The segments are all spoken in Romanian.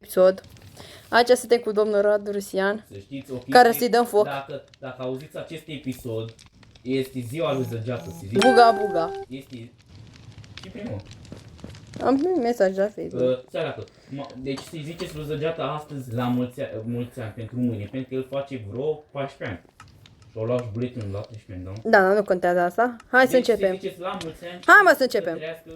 episod. Aici suntem cu domnul Radu Rusian, Să știți, o care să-i dăm foc. Dacă auziți acest episod, este ziua lui Zăgeată, să zic. Buga. Este și primul. Am primit mesaj la Facebook. Deci să-i ziceți lui Zăgeată astăzi la mulți ani pentru mâine, pentru că el face vreo 14 ani. Și o lași buletinul la 13 ani, da? Da, nu contează asta. Hai să începem. Deci să ziceți la mulți ani. Hai, mă, să începem. Să trăiască,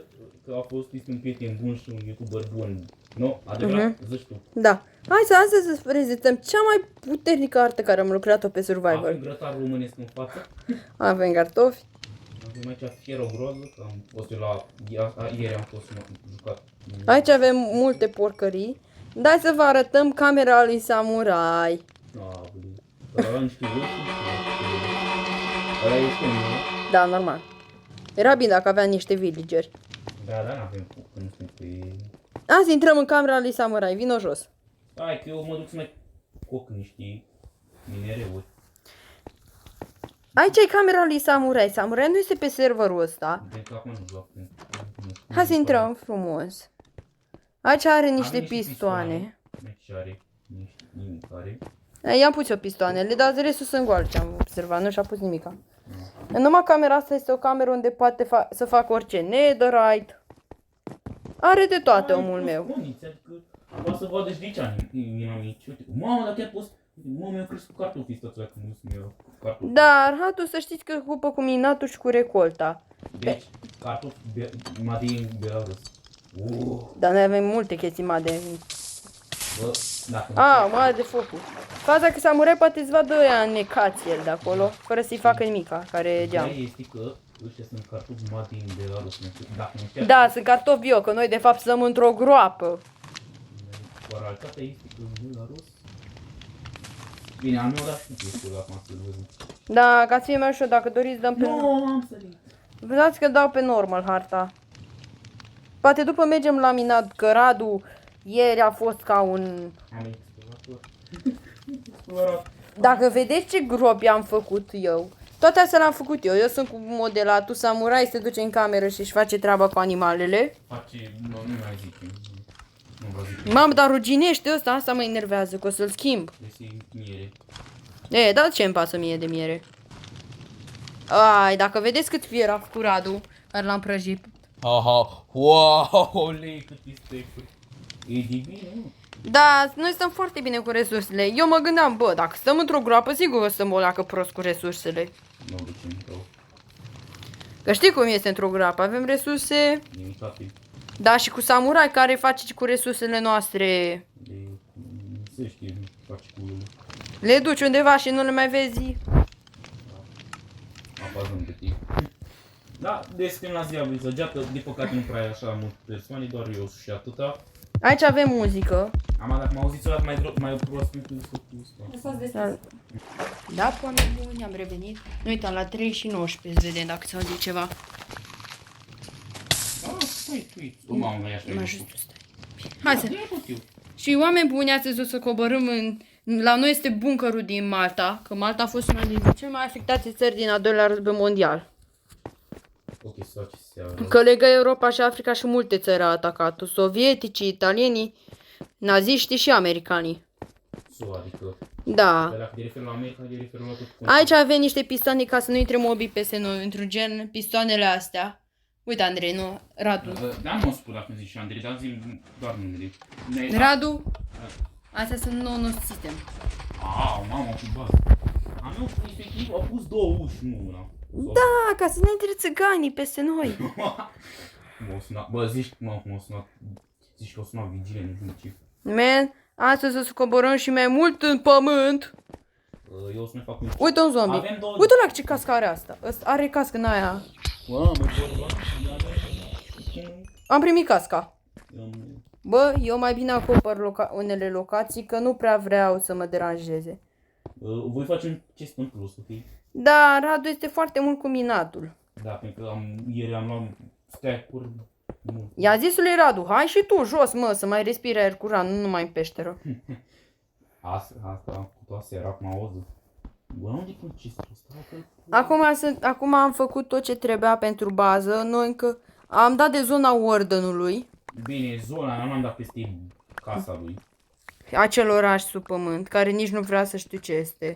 că a fost un prieten bun și un youtuber bun. Nu? Adevărat? Zici tu. Da. Hai să astăzi să prezentăm cea mai puternică artă care am lucrat-o pe Survivor. Avem grătar românesc în față. Avem cartofi. Avem aici fieră groză, că am fost eu la... Ieri am fost jucat. Aici avem multe porcării. Dai să vă arătăm camera lui Samurai. Ăla nu știu, ăla este nu? Da, normal. Era bine dacă avea niște villageri. Da, n-avem foc, că nu sunt pe... Azi intrăm în camera lui Samurai, vino jos. Hai că eu mă duc să mai coc niște minereuri. Aici e camera lui Samurai. Samurai nu este pe serverul ăsta. Pentru că acum nu joc. Hai să intrăm frumos. Aici are niște pistoane. Aici are niște nimicare. I-am pus eu pistoanele, dar restul sunt goale ce am observat, nu și-a pus nimica. Numai camera asta este o cameră unde poate să fac orice. Netherite. Are de toate omul meu. Adică poate să vadă și de aici inamici. Mamă, dar chiar poți... Mamă, mi-a crescut cartofii ăsta dacă nu sunt eu cartofi. Dar, hatu, să știți că ocupă cu minatul și cu recolta. Deci, cartofi Madin Belarus. Dar noi avem multe chestii made. Bă, dacă Mă arde focul. Faza că Samurai poate să vadă ăia necați el de acolo, fără să-i facă nimica, care e geam. ideea este că ăștia sunt cartofi Madin Belarus. Dacă nu știa... Da, sunt cartofi bio, că noi de fapt stăm într-o groapă. Realitatea este că în Belarus... Bine, al meu, dar știu că este acum să-l văzut. Da, ca să fie mai ușor, dacă doriți dăm pe... Nu, am sărit. Vedeți că dau pe normal harta. Poate după mergem la minat, că Radu ieri a fost ca un... Am explorat. Dacă vedeți ce gropi am făcut eu, toate astea le-am făcut eu. Eu sunt cu modelatul, Samurai se duce în cameră și își face treaba cu animalele. Face... Nu mai zic. Nu vă zic. Mamă, dar ruginește ăsta, asta mă enervează, că o să-l schimb. Este miere. Dar ce-mi pasă mie de miere? Dacă vedeți cât fier a făcut Radu, care l-am prăjit. Aha, wow, lei, cât este. E de bine, nu? Da, noi stăm foarte bine cu resursele. Eu mă gândeam, dacă stăm într-o groapă, sigur o să stăm o leacă prost cu resursele. Nu ducem rău. Că știi cum este într-o groapă, avem resurse. Limitate. Da, și cu Samurai care face cu resursele noastre. Se știe, nu faci cu ele. Le duci undeva și nu le mai vezi. Apazăm pe tine. Da, suntem la ziua lui Zăgeată, de păcate nu prea e așa mult persoane, doar eu și atâta. Aici avem muzică. Dacă m-au zis o dată mai prost decât Da, oameni buni, am revenit. Nu uitam, la 3 și 19, vedem dacă se aude ceva. Stai. O mamă, mai așa. Mai jos tu stai. Hai să... Și oameni buni, astăzi o să coborâm la noi este buncărul din Malta, că Malta a fost una dintre cele mai afectate țări din al doilea război mondial. Ok, sau ce seara. Că legă Europa și Africa și multe țări a atacat. Sovieticii, italienii, naziștii și americanii. Adică, Da. dacă te referi la America, te referi la tot. Aici avem niște pistoane ca să nu intre mobii peste noi, într-un gen, pistoanele astea. Uite, Andrei, nu, Radu. Da, nu mă spun dacă zici Andrei, dar zi doar numele. Radu, astea sunt non system. Mamă, cu bază. Am eu, efectiv, au pus două uși, nu una. Da, ca să nu intre țiganii peste noi. Bă, zici cum o sunat. Zici că o sunat vigilie, nu știu ce. Man, astăzi o să coborăm și mai mult în pământ. Eu o să ne fac un... Uite un zombie. Uite la ce cască are asta. Are cască în aia. Am primit casca. Bă, eu mai bine acopăr unele locații, că nu prea vreau să mă deranjeze. Voi face un chest în plus, ok? Da, Radu este foarte mult cu minatul. Da, pentru că ieri am luat stack-uri. I-a zis lui Radu, hai și tu jos, mă, să mai respiri aer curat, nu numai în peșteră. Asta am făcut aseară, acum auză. Bă, unde-i cu chestul ăsta? Acum am făcut tot ce trebuia pentru bază, noi încă am dat de zona wardenului. Bine, zona, n-am dat peste casa lui. acel oraș sub pământ, care nici nu vrea să știu ce este.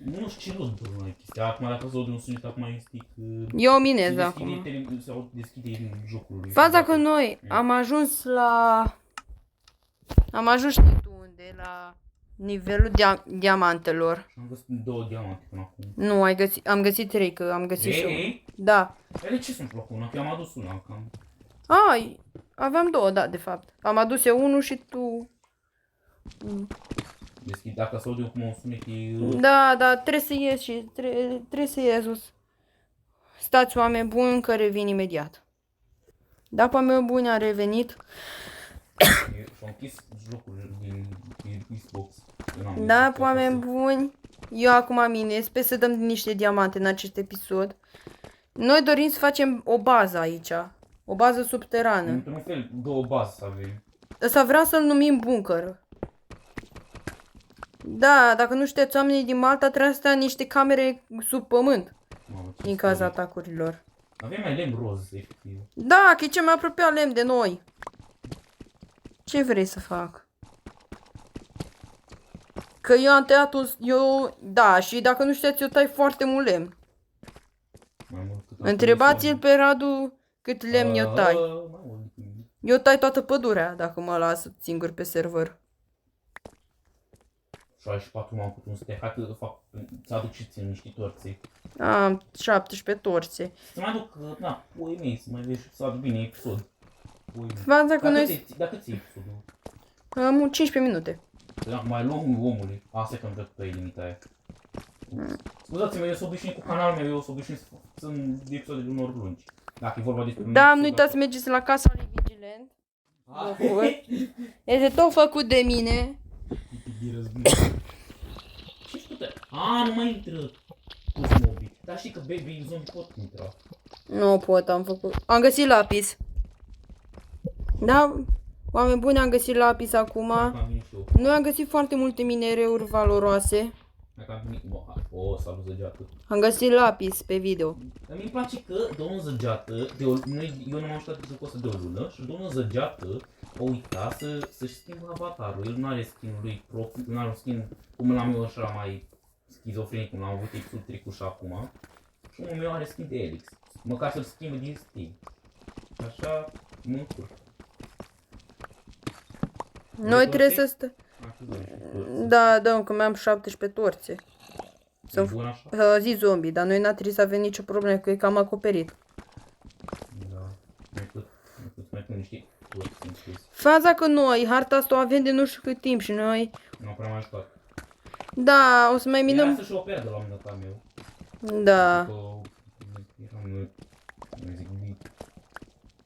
Nu știu ce rod mai chestia. Acum dacă se aude un sunet, acum este că... Eu minez acum. Se deschide jocul lui. Faza că noi am ajuns la... Am ajuns, știi tu unde, la nivelul diamantelor. Și am găsit 2 diamante până acum. Nu, am găsit 3, că am găsit și unul. Ei? Da. Dar de ce sunt plăcună? Că am adus una cam. Ai, aveam 2, da, de fapt. Am adus eu unul și tu... Deschid, dacă se aude cum un sunet e... Da, trebuie să ies și trebuie să ies. Stați, oameni buni, că revin imediat. Da, oameni buni, a revenit. Și-au închis jocul din Xbox. Da, oameni buni, eu acum minez, sper să dăm niște diamante în acest episod. Noi dorim să facem o bază aici. O bază subterană. Într-un fel, 2 baze să avem. Ăsta vreau să-l numim bunker. Da, dacă nu știți, oamenii din Malta trebuie să stea în niște camere sub pământ. Mamă, ce Din cauza story. atacurilor. Avem mai lemn roz, efectiv. Da, că e cel mai apropiat lemn de noi. Ce vrei să fac? Că eu am tăiat Da, și dacă nu știți, eu tai foarte mult lemn. Mai mult cât Întrebați-l pe Radu cât lemn eu tai. Mai mult. Eu tai toată pădurea dacă mă las singur pe server. 64 m-am putut să te... Hai că fac... Să aduc și ție niște torțe. Am 17 torțe. Să mai aduc, na, puii mei, să mai vezi, să aduc bine episod. Puii mei. Faza că noi... Dacă ți episodul? Am 15 minute. Dacă mai luăm omului. Asta e că am dat pe limita aia. Scuzați-mă, eu sunt obișnuit cu canalul meu, eu sunt obișnuit să sunt episoade de unor lungi. Dacă e vorba despre... Da, nu uitați să mergeți la casa lui Vigilent. Este tot făcut de mine. Ce putea? Nu mai intră Cosmobi. Dar știi că baby zombie pot intra. Nu pot, am făcut. Am găsit lapis. Da, oameni buni, am găsit lapis acum. Am venit și eu. Noi am găsit foarte multe minereuri valoroase. Dacă am venit... O, s-a zăgeată. Am găsit lapis pe video. Dar mi-e place că domnul Zăgeată, eu nu m-am știut jocul ăsta de o lună și domnul Zăgeată a uitat să-și schimbă avatarul. El nu are skin-ul lui profi, nu are un skin cum l-am eu așa mai schizofrenic, cum l-am avut episodul trecut și acum. Și unul meu are skin de Elix. Măcar să-l schimbe din Steam. Așa mă încurc. Noi trebuie să stăm. Da, dăm, că mi-am 17 torțe. E bun așa? Zi zombie, dar noi n-a trebuit să avem nicio problemă, că e cam acoperit. Da. Mai pun niște torți în sus. Faza că noi, harta asta o avem de nu știu cât timp și noi... Nu am prea mai jucat. Da, o să mai Era minăm... să-și o pierdă la un dat al meu. Da. Nu zic nimic.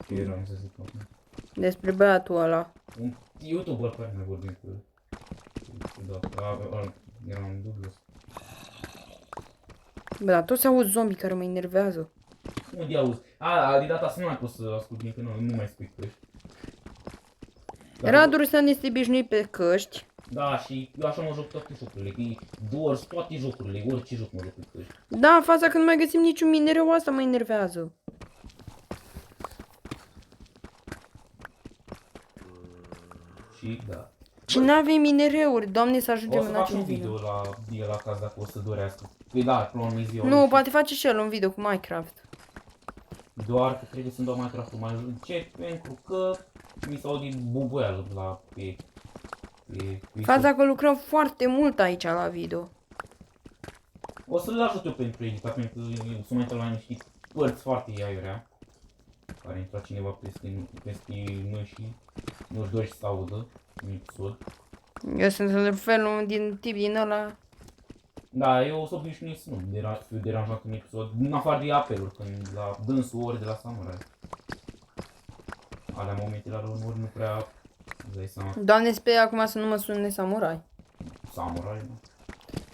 Ce eram să zic acum? Despre băiatul ăla. Un youtuber care mai vorbim cu el. Da, eram dubios. Bă, dar toți auzi zombie care mă enervează. Unde auzi? De data asta nu mai pot să ascult bine, că nu mai spui căști. Radu Rusean este obișnuit pe căști. Da, și eu așa mă joc toate jocurile, că e toate jocurile, orice joc mă joc pe căști. Da, în fața că nu mai găsim niciun minereu, asta mă enervează. Și da. Și n-avem minereuri, doamne să ajungem O să în fac acest un video la caz dacă o să dorească. Păi da, plonul ziua. Nu, poate face și el un video cu Minecraft. Doar că trebuie să-mi dau Minecraft-ul mai încet, pentru că mi s-au audit bubuială pe Faza că lucrăm foarte mult aici la video. O să-l ajut eu pentru editat, pentru că eu sunt mai la niște părți foarte iaiurea. Care intra cineva peste noi și nu-și dorește să audă în episod. Eu sunt în felul din tip din ăla. Da, eu o să obișnuit să nu fiu deranjat în episod, în afară de apeluri, când la dânsul ori de la Samurai. Alea momentele la ori nu prea îți dai seama. Doamne, sper acum să nu mă sune samurai. Samurai, nu?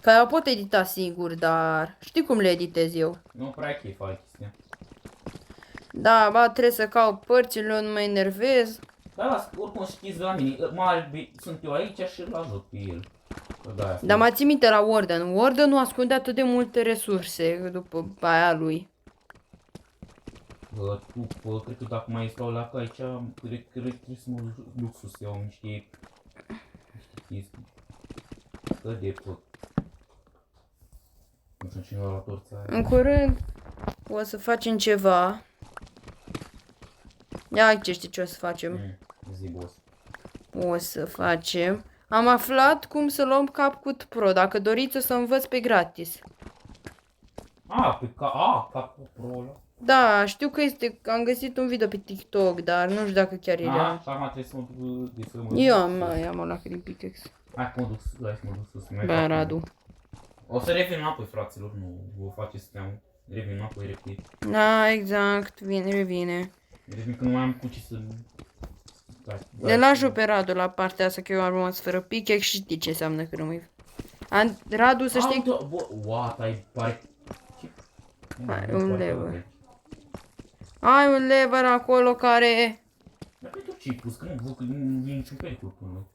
Că eu pot edita singur, dar știi cum le editez eu. Nu prea chef ai chestia. Da, ba, trebuie să caut părțile, nu mă enervez. Dar las, oricum știți de la mine, sunt eu aici și îl ajut pe el. Da, Dar mă țin minte la Warden. Warden nu ascunde atât de multe resurse după aia lui. Cred că dacă mai stau la aici, cred că trebuie să mă duc sus să iau niște chestii. Stă de tot. Nu știu cine la torța aia. În curând o să facem ceva. Ia ce știi ce o să facem. Zi, boss. O să facem. Am aflat cum să luăm CapCut Pro. Dacă doriți o să învăț pe gratis. Capul Pro ăla. Da, știu că este. Am găsit un video pe TikTok, dar nu știu dacă chiar e real. Și acum trebuie să mă duc, Eu am o lacrimi pickaxe. Hai să mă duc sus. Bă, Radu. O să revin înapoi, fraților, nu vă faceți teamă. Revin înapoi, repet. Da, exact, revine. Revin că nu mai am cu ce să... Le lași eu pe Radu la partea asta, că eu am rămas fără pickaxe și știi ce înseamnă că nu mai... Radu, să știi... What, ai pare... Ai un lever. Ai un lever acolo care... Dar pe tot ce-ai pus, că nu văd că nu e niciun pericol până.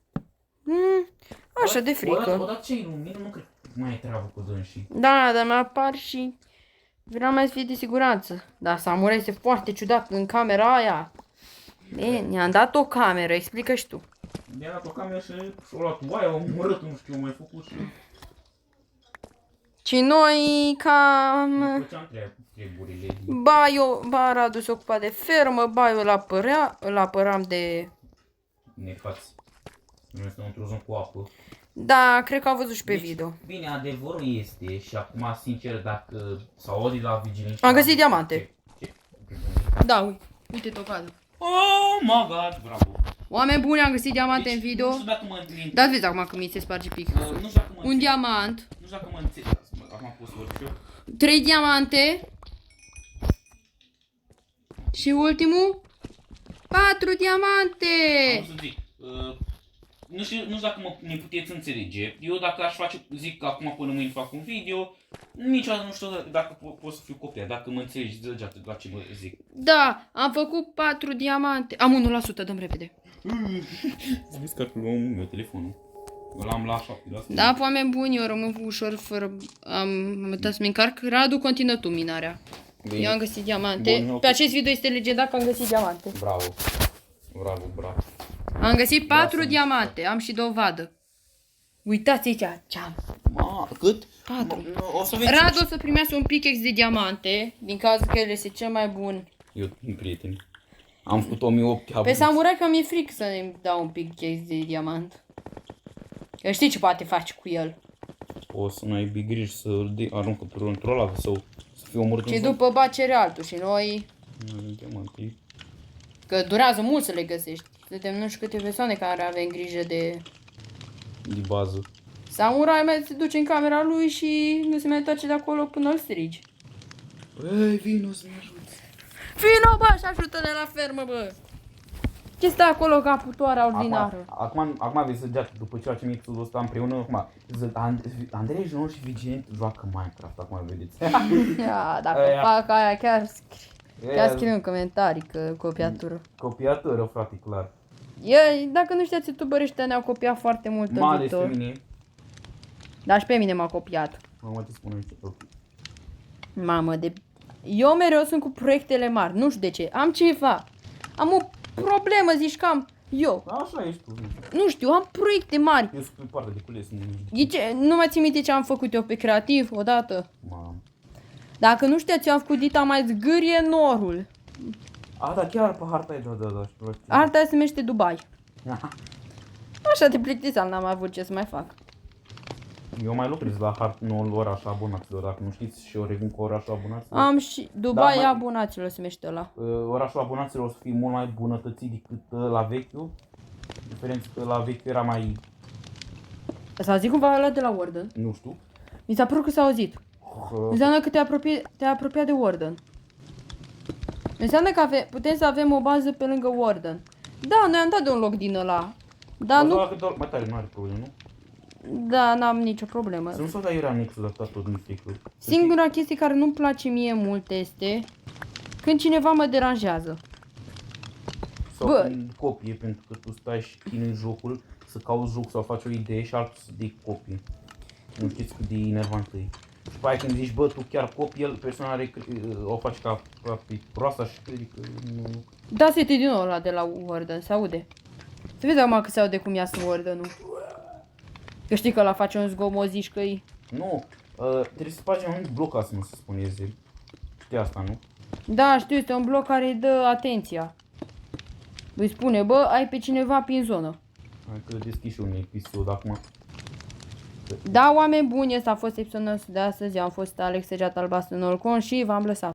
Așa de frică. Odată ce ai lumină, nu cred că mai ai treabă cu dânsii. Da, dar mi-apar și... Vreau mai să fie de siguranță. Dar Samurai este foarte ciudat în camera aia. Ne-am dat o cameră, explică și tu. Mi-a dat o cameră și-o luat oaia, o omorât, nu știu, mai făcut și... Și noi cam... Făceam treburile. Ba Radu se ocupa de fermă, ba eu îl apăram de... Nefați. Noi suntem într-o zonă cu apă. Da, cred că au văzut și pe video. Bine, adevărul este, și acum, sincer, dacă s-au audit la vigilință... Am găsit diamante. Ce? Da, uite tocadă. Oh my god, bravo. Oameni buni, am găsit diamante în video. Nu știu dacă mă înțeleg. Da, vezi acum că mi se sparge pixul. Nu știu dacă mă Un diamant. Nu știu dacă mă înțeleg. Acum pot să vorbesc eu. 3 diamante. Și ultimul 4 diamante. Am să zic. Nu știu dacă ne puteți înțelege. Eu dacă aș face, zic că acum până mâine fac un video, niciodată nu știu dacă pot să fiu copiat, dacă mă înțelegi deja la ce mă zic. Da, am făcut 4 diamante. Am 1%, dăm repede. Vezi că luăm meu telefonul. Îl am la 7%. Da, oameni buni, eu rămân ușor fără... Am uitat să-mi încarc. Radu, continuă tu minarea. Bine. Eu am găsit diamante. Bun, Pe acest video este legendar că am găsit diamante. Bravo. Bravo, bravo. Am găsit 4 diamante. Am și dovadă. Uitați aici ce am. Cât? 4. O să vezi. Radu o să primească un pickaxe de diamante. Din cauza că el este cel mai bun. Eu, prieteni. Am făcut 1008 Pe Samurai că mi-e fric să-mi dau un pickaxe de diamant. Că știi ce poate face cu el. O să n-ai grijă să-l aruncă pe într-o lavă sau să fie omorât. Și după bacere altul și noi... Că durează mult să le găsești. Suntem nu știu câte persoane care avem grijă de... De bază. Samurai mai se duce în camera lui și nu se mai întoarce de acolo până îl strigi. Băi, vino să-mi ajuți. Vino, bă, și ajută-ne la fermă, bă! Ce stă acolo ca putoarea ordinară? Acum vei să geată, după ceea ce mixul ăsta împreună, acum, Andrei Junior și Vigilent joacă Minecraft, acum vedeți. Ia, dacă fac aia, chiar scrie în comentarii că copiatură. Copiatură, frate, clar. Dacă nu știați, youtuberii ăștia ne-au copiat foarte mult în Mai ales pe viitor. mine. Dar și pe mine m-a copiat. Mamă, ce spune niște copii. Mamă, eu mereu sunt cu proiectele mari, nu știu de ce. Am ceva. Am o problemă, zici că am. Eu. Așa ești tu. Nu știu, am proiecte mari. Eu sunt pe partea de cules. Nu mai țin minte ce am făcut eu pe creativ odată. Mamă. Dacă nu știați, eu am făcut dita mai zgârie norul. Da, chiar pe harta e, da. Arta aia se numește Dubai. Așa de plictiseam, n-am avut ce să mai fac. Eu mai lucrez la noul oraș abonaților, dacă nu știți, și eu revin cu orașul abonaților. Am și Dubai Da, abonaților se numește ăla. Orașul abonaților o să fie mult mai bunătățit decât la vechiul. Diferența că la vechiul era mai, S-a auzit cumva ăla de la Warden? nu știu. Mi s-a părut că s-a auzit. Înseamnă că te-ai apropiat de Warden. Înseamnă că putem să avem o bază pe lângă Warden. Da, noi am dat de un loc din ăla. Dar nu... Mai tare, nu are probleme, nu? Da, n-am nicio problemă. Să nu s-o dai era nexul ăsta tot din fricul. Singura chestie care nu-mi place mie mult este când cineva mă deranjează. Sau Bă. când copie, pentru că tu stai și chinui jocul, să cauți joc sau faci o idee și altul să dai copie. Nu știți cât de enervant e. Și după aia când zici, bă, tu chiar copii, el, persoana o face ca proasta și crede că nu... Da, se uite din nou ăla de la Warden, se aude. Să vezi acum că se aude cum iasă Warden-ul. Că știi că la face un zgomot, zici că-i... Nu, trebuie să faci un bloc ca să nu se spuneze. Știi asta, nu? Da, știu, este un bloc care îi dă atenția. Îi spune, bă, ai pe cineva prin zonă. Hai că deschid și un episod acum. Da, oameni buni, ăsta a fost episodul nostru de astăzi. Eu am fost Alex Segeat Albastru Norcon și v-am lăsat.